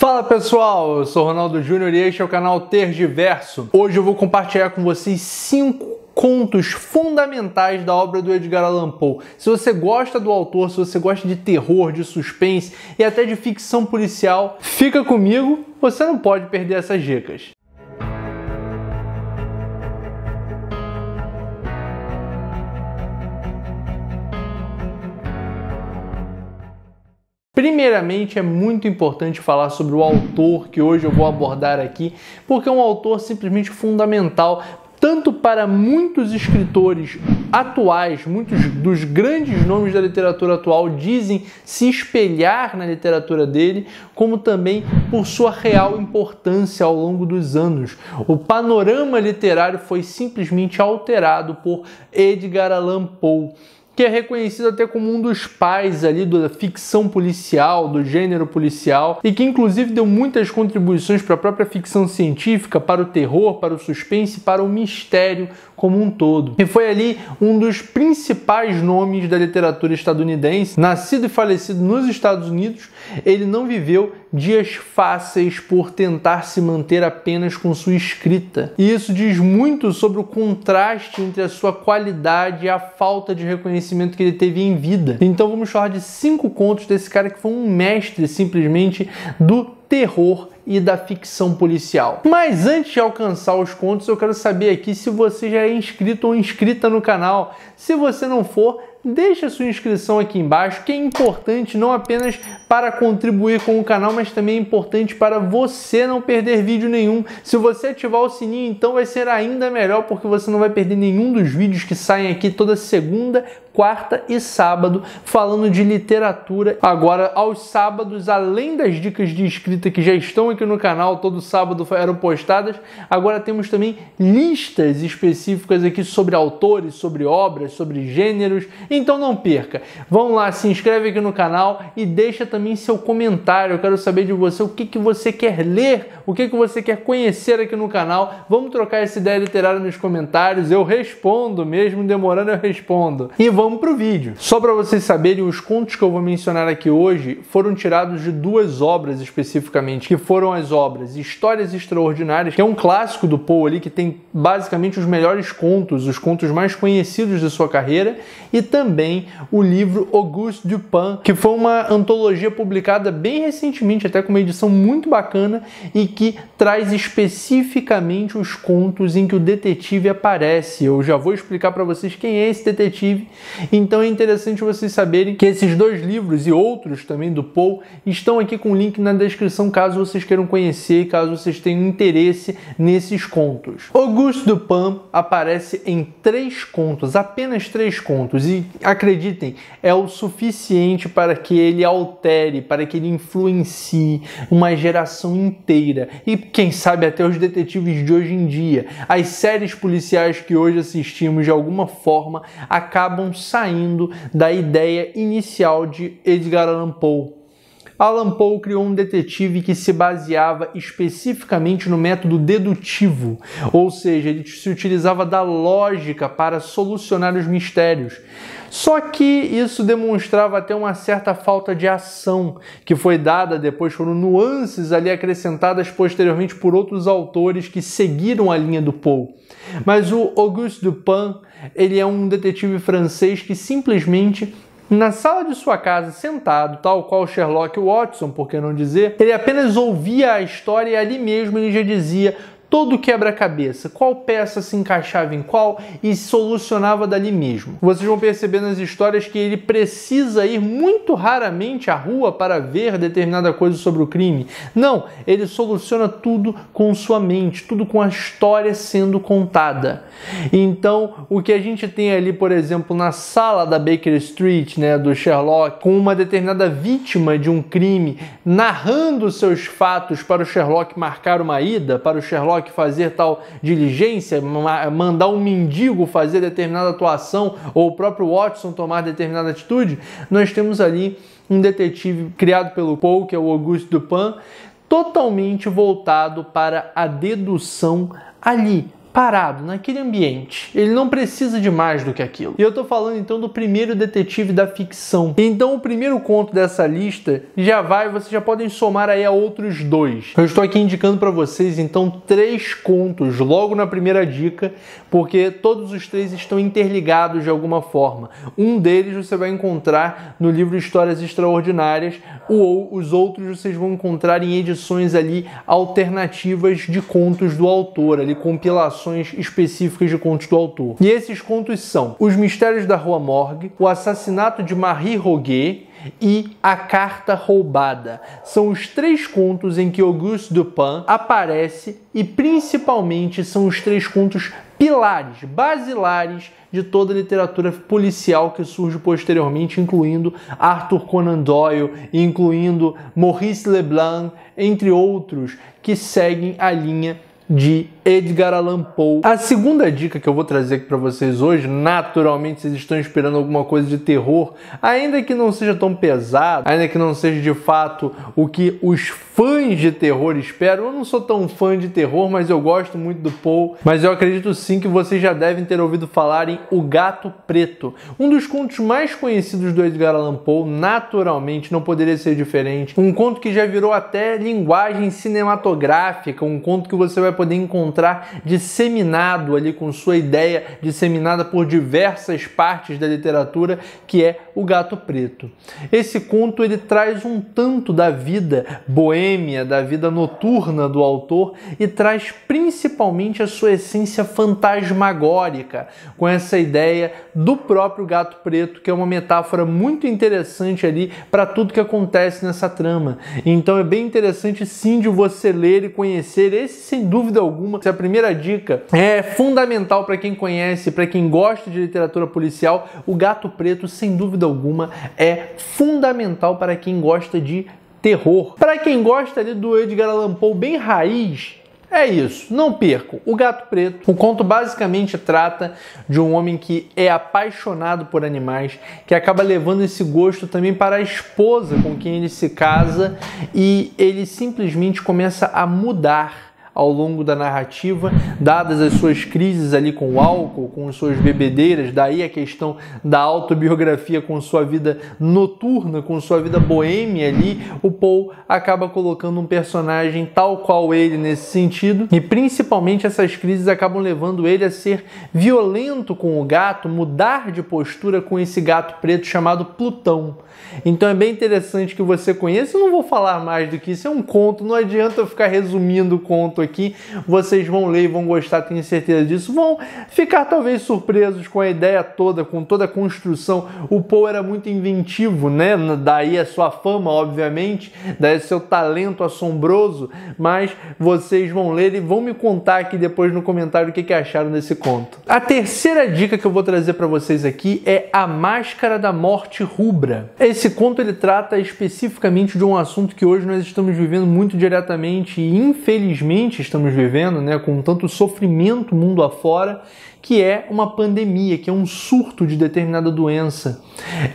Fala pessoal, eu sou Ronaldo Júnior e este é o canal Tergiverso. Hoje eu vou compartilhar com vocês 5 contos fundamentais da obra do Edgar Allan Poe. Se você gosta do autor, se você gosta de terror, de suspense e até de ficção policial, fica comigo, você não pode perder essas dicas. Primeiramente, é muito importante falar sobre o autor que hoje eu vou abordar aqui, porque é um autor simplesmente fundamental, tanto para muitos escritores atuais, muitos dos grandes nomes da literatura atual dizem se espelhar na literatura dele, como também por sua real importância ao longo dos anos. O panorama literário foi simplesmente alterado por Edgar Allan Poe, que é reconhecido até como um dos pais ali da ficção policial, do gênero policial, e que inclusive deu muitas contribuições para a própria ficção científica, para o terror, para o suspense, para o mistério como um todo. E foi ali um dos principais nomes da literatura estadunidense. Nascido e falecido nos Estados Unidos, ele não viveu dias fáceis por tentar se manter apenas com sua escrita. E isso diz muito sobre o contraste entre a sua qualidade e a falta de reconhecimento que ele teve em vida. Então vamos falar de 5 contos desse cara que foi um mestre simplesmente do terror e da ficção policial. Mas antes de alcançar os contos, eu quero saber aqui se você já é inscrito ou inscrita no canal. Se você não for, deixa sua inscrição aqui embaixo, que é importante não apenas para contribuir com o canal, mas também é importante para você não perder vídeo nenhum. Se você ativar o sininho, então vai ser ainda melhor, porque você não vai perder nenhum dos vídeos que saem aqui toda segunda, quarta e sábado, falando de literatura. Agora, aos sábados, além das dicas de escrita que já estão aqui no canal, todo sábado eram postadas, agora temos também listas específicas aqui sobre autores, sobre obras, sobre gêneros. Então não perca, vão lá, se inscreve aqui no canal e deixa também seu comentário. Eu quero saber de você o que você quer ler, o que você quer conhecer aqui no canal. Vamos trocar essa ideia literária nos comentários, eu respondo, mesmo demorando eu respondo. E vamos pro vídeo. Só para vocês saberem, os contos que eu vou mencionar aqui hoje foram tirados de 2 obras especificamente, que foram as obras Histórias Extraordinárias, que é um clássico do Poe ali, que tem basicamente os melhores contos, os contos mais conhecidos de sua carreira, e também o livro Auguste Dupin, que foi uma antologia publicada bem recentemente, até com uma edição muito bacana, e que traz especificamente os contos em que o detetive aparece. Eu já vou explicar para vocês quem é esse detetive, então é interessante vocês saberem que esses 2 livros e outros também do Poe estão aqui com o link na descrição, caso vocês queiram conhecer e caso vocês tenham interesse nesses contos. Auguste Dupin aparece em 3 contos, apenas 3 contos, e acreditem, é o suficiente para que ele altere, para que ele influencie uma geração inteira, e quem sabe até os detetives de hoje em dia. As séries policiais que hoje assistimos, de alguma forma, acabam saindo da ideia inicial de Edgar Allan Poe. Allan Poe criou um detetive que se baseava especificamente no método dedutivo, ou seja, ele se utilizava da lógica para solucionar os mistérios. Só que isso demonstrava até uma certa falta de ação, que foi dada depois, foram nuances ali acrescentadas posteriormente por outros autores que seguiram a linha do Poe. Mas o Auguste Dupin, ele é um detetive francês que simplesmente, na sala de sua casa, sentado, tal qual Sherlock Watson, por que não dizer, ele apenas ouvia a história e ali mesmo ele já dizia todo quebra-cabeça, qual peça se encaixava em qual e solucionava dali mesmo. Vocês vão perceber nas histórias que ele precisa ir muito raramente à rua para ver determinada coisa sobre o crime. Não, ele soluciona tudo com sua mente, tudo com a história sendo contada. Então, o que a gente tem ali, por exemplo, na sala da Baker Street, né, do Sherlock, com uma determinada vítima de um crime, narrando seus fatos para o Sherlock marcar uma ida, para o Sherlock fazer tal diligência, mandar um mendigo fazer determinada atuação, ou o próprio Watson tomar determinada atitude, nós temos ali um detetive criado pelo Poe, que é o Auguste Dupin, totalmente voltado para a dedução ali, parado naquele ambiente. Ele não precisa de mais do que aquilo. E eu tô falando então do primeiro detetive da ficção. Então o primeiro conto dessa lista vocês já podem somar aí a outros 2. Eu estou aqui indicando para vocês então 3 contos logo na primeira dica, porque todos os 3 estão interligados de alguma forma. Um deles você vai encontrar no livro Histórias Extraordinárias, os outros vocês vão encontrar em edições ali alternativas de contos do autor, ali compilações específicas de contos do autor. E esses contos são Os Mistérios da Rua Morgue, O Assassinato de Marie Roget e A Carta Roubada. São os 3 contos em que Auguste Dupin aparece e principalmente são os 3 contos pilares, basilares de toda a literatura policial que surge posteriormente, incluindo Arthur Conan Doyle, incluindo Maurice Leblanc, entre outros que seguem a linha de Edgar Allan Poe. A segunda dica que eu vou trazer aqui para vocês hoje, naturalmente vocês estão esperando alguma coisa de terror, ainda que não seja tão pesado, ainda que não seja de fato o que os fãs de terror esperam. Eu não sou tão fã de terror, mas eu gosto muito do Poe, mas eu acredito sim que vocês já devem ter ouvido falar em O Gato Preto, um dos contos mais conhecidos do Edgar Allan Poe. Naturalmente não poderia ser diferente, um conto que já virou até linguagem cinematográfica, um conto que você vai poder encontrar disseminado ali com sua ideia, disseminada por diversas partes da literatura, que é O Gato Preto. Esse conto ele traz um tanto da vida boêmia, da vida noturna do autor e traz principalmente a sua essência fantasmagórica, com essa ideia do próprio Gato Preto, que é uma metáfora muito interessante ali para tudo que acontece nessa trama. Então é bem interessante sim de você ler e conhecer. Esse, sem dúvida alguma, a primeira dica é fundamental para quem conhece, para quem gosta de literatura policial. O Gato Preto, sem dúvida alguma, é fundamental para quem gosta de terror. Para quem gosta ali do Edgar Allan Poe bem raiz, é isso, não percam. O Gato Preto. O conto basicamente trata de um homem que é apaixonado por animais, que acaba levando esse gosto também para a esposa com quem ele se casa, e ele simplesmente começa a mudar ao longo da narrativa, dadas as suas crises ali com o álcool, com suas bebedeiras, daí a questão da autobiografia com sua vida noturna, com sua vida boêmia ali, o Poe acaba colocando um personagem tal qual ele nesse sentido, e principalmente essas crises acabam levando ele a ser violento com o gato, mudar de postura com esse gato preto chamado Plutão. Então é bem interessante que você conheça. Eu não vou falar mais do que isso, é um conto, não adianta eu ficar resumindo o conto aqui. Vocês vão ler e vão gostar, tenho certeza disso. Vão ficar talvez surpresos com a ideia toda, com toda a construção. O Poe era muito inventivo, né? Daí a sua fama, obviamente, daí seu talento assombroso, mas vocês vão ler e vão me contar aqui depois no comentário o que acharam desse conto. A terceira dica que eu vou trazer para vocês aqui é A Máscara da Morte Rubra. Esse conto ele trata especificamente de um assunto que hoje nós estamos vivendo muito diretamente e infelizmente estamos vivendo, né, com tanto sofrimento mundo afora, que é uma pandemia, que é um surto de determinada doença.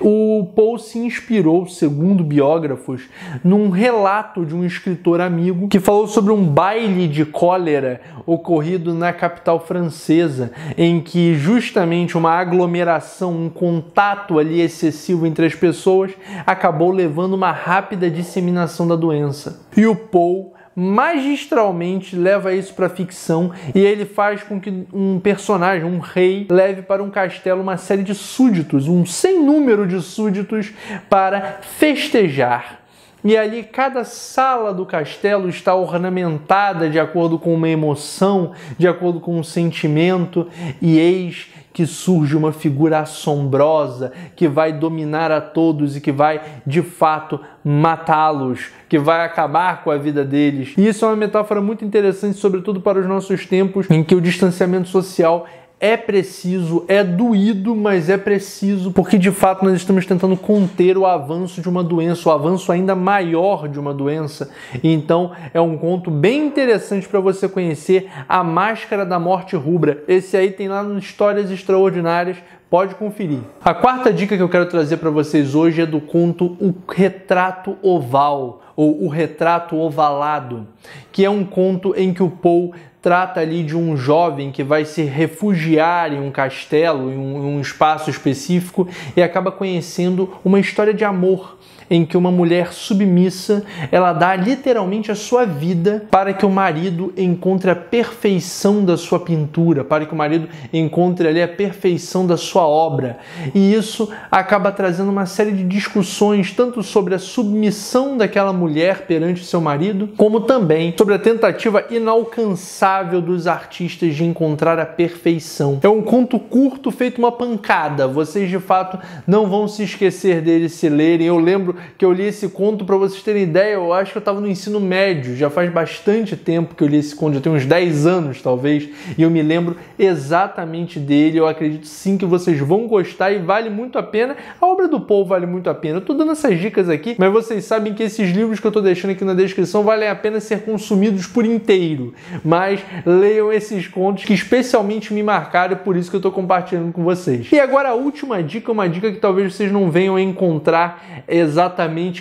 O Poe se inspirou, segundo biógrafos, num relato de um escritor amigo que falou sobre um baile de cólera ocorrido na capital francesa, em que justamente uma aglomeração, um contato ali excessivo entre as pessoas acabou levando uma rápida disseminação da doença. E o Poe magistralmente leva isso para a ficção, e ele faz com que um personagem, um rei, leve para um castelo uma série de súditos, um sem número de súditos, para festejar. E ali cada sala do castelo está ornamentada de acordo com uma emoção, de acordo com um sentimento, e eis que surge uma figura assombrosa que vai dominar a todos e que vai, de fato, matá-los, que vai acabar com a vida deles. E isso é uma metáfora muito interessante, sobretudo para os nossos tempos, em que o distanciamento social é preciso, é doído, mas é preciso, porque de fato nós estamos tentando conter o avanço de uma doença, o avanço ainda maior de uma doença. Então é um conto bem interessante para você conhecer, A Máscara da Morte Rubra. Esse aí tem lá no Histórias Extraordinárias, Pode conferir. A quarta dica que eu quero trazer para vocês hoje é do conto O Retrato Oval, ou O Retrato Ovalado, que é um conto em que o Poe trata ali de um jovem que vai se refugiar em um castelo, em um espaço específico, e acaba conhecendo uma história de amor, em que uma mulher submissa, ela dá literalmente a sua vida para que o marido encontre a perfeição da sua pintura, para que o marido encontre ali a perfeição da sua obra. E isso acaba trazendo uma série de discussões, tanto sobre a submissão daquela mulher perante seu marido, como também sobre a tentativa inalcançável dos artistas de encontrar a perfeição. É um conto curto, feito uma pancada. Vocês, de fato, não vão se esquecer dele se lerem. Eu lembro que eu li esse conto, para vocês terem ideia, eu acho que eu estava no ensino médio, já faz bastante tempo que eu li esse conto, já tem uns 10 anos talvez, e eu me lembro exatamente dele. Eu acredito sim que vocês vão gostar e vale muito a pena. A obra do Poe vale muito a pena. Eu estou dando essas dicas aqui, mas vocês sabem que esses livros que eu estou deixando aqui na descrição valem a pena ser consumidos por inteiro, mas leiam esses contos que especialmente me marcaram, e por isso que eu estou compartilhando com vocês. E agora a última dica, uma dica que talvez vocês não venham a encontrar exatamente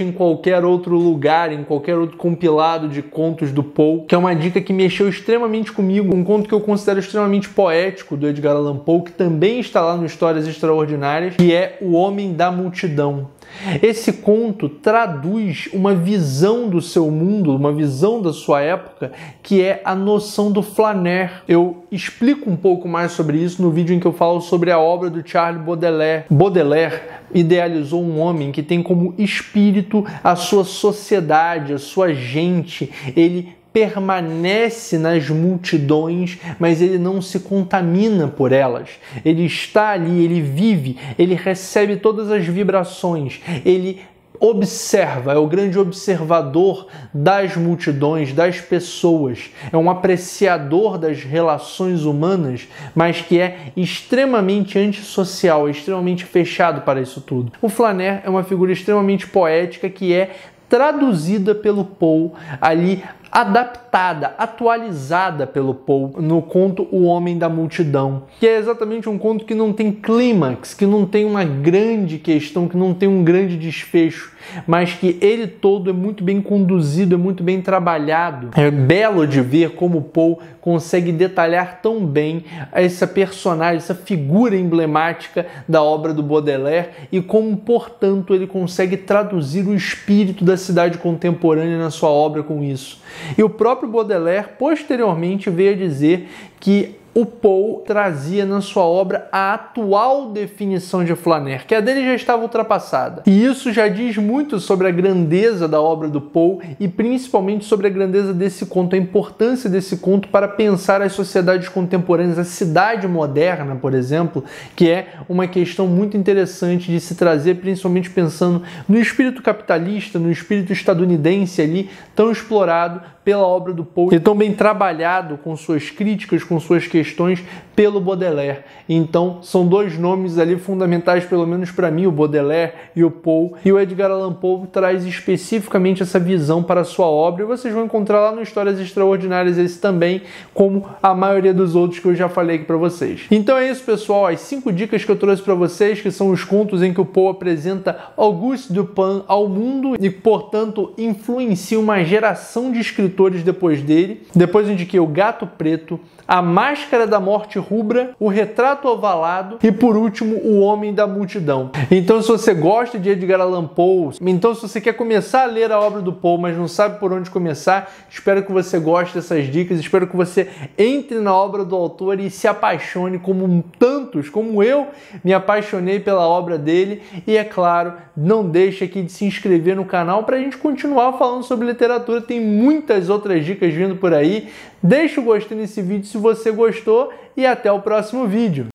em qualquer outro lugar, em qualquer outro compilado de contos do Poe, que é uma dica que mexeu extremamente comigo, um conto que eu considero extremamente poético do Edgar Allan Poe, que também está lá no Histórias Extraordinárias, que é O Homem da Multidão. Esse conto traduz uma visão do seu mundo, uma visão da sua época, que é a noção do flaner. Eu explico um pouco mais sobre isso no vídeo em que eu falo sobre a obra do Charles Baudelaire. Baudelaire idealizou um homem que tem como espírito a sua sociedade, a sua gente. Ele permanece nas multidões, mas ele não se contamina por elas. Ele está ali, ele vive, ele recebe todas as vibrações, ele observa, é o grande observador das multidões, das pessoas, é um apreciador das relações humanas, mas que é extremamente antissocial, é extremamente fechado para isso tudo. O Flaner é uma figura extremamente poética que é traduzida pelo Poe ali, adaptada, atualizada pelo Poe no conto O Homem da Multidão, que é exatamente um conto que não tem clímax, que não tem uma grande questão, que não tem um grande desfecho, mas que ele todo é muito bem conduzido, é muito bem trabalhado. É belo de ver como o Poe consegue detalhar tão bem essa personagem, essa figura emblemática da obra do Baudelaire, e como, portanto, ele consegue traduzir o espírito da cidade contemporânea na sua obra com isso. E o próprio Baudelaire, posteriormente, veio a dizer que o Poe trazia na sua obra a atual definição de flaner, que a dele já estava ultrapassada. E isso já diz muito sobre a grandeza da obra do Poe e principalmente sobre a grandeza desse conto, a importância desse conto para pensar as sociedades contemporâneas, a cidade moderna, por exemplo, que é uma questão muito interessante de se trazer, principalmente pensando no espírito capitalista, no espírito estadunidense ali, tão explorado pela obra do Poe e tão bem trabalhado com suas críticas, com suas questões pelo Baudelaire. Então, são dois nomes ali fundamentais, pelo menos para mim, o Baudelaire e o Poe. E o Edgar Allan Poe traz especificamente essa visão para a sua obra, e vocês vão encontrar lá no Histórias Extraordinárias esse também, como a maioria dos outros que eu já falei aqui para vocês. Então é isso, pessoal, as 5 dicas que eu trouxe para vocês, que são os contos em que o Poe apresenta Auguste Dupin ao mundo e, portanto, influencia uma geração de escritores depois dele. Depois eu indiquei O Gato Preto, A Máscara da Morte Rubra, O Retrato Ovalado e, por último, O Homem da Multidão. Então, se você gosta de Edgar Allan Poe, então se você quer começar a ler a obra do Poe, mas não sabe por onde começar, espero que você goste dessas dicas, espero que você entre na obra do autor e se apaixone como tantos, como eu me apaixonei pela obra dele. E, é claro, não deixe aqui de se inscrever no canal para a gente continuar falando sobre literatura. Tem muitas outras dicas vindo por aí. Deixa o gostei nesse vídeo se você gostou e até o próximo vídeo.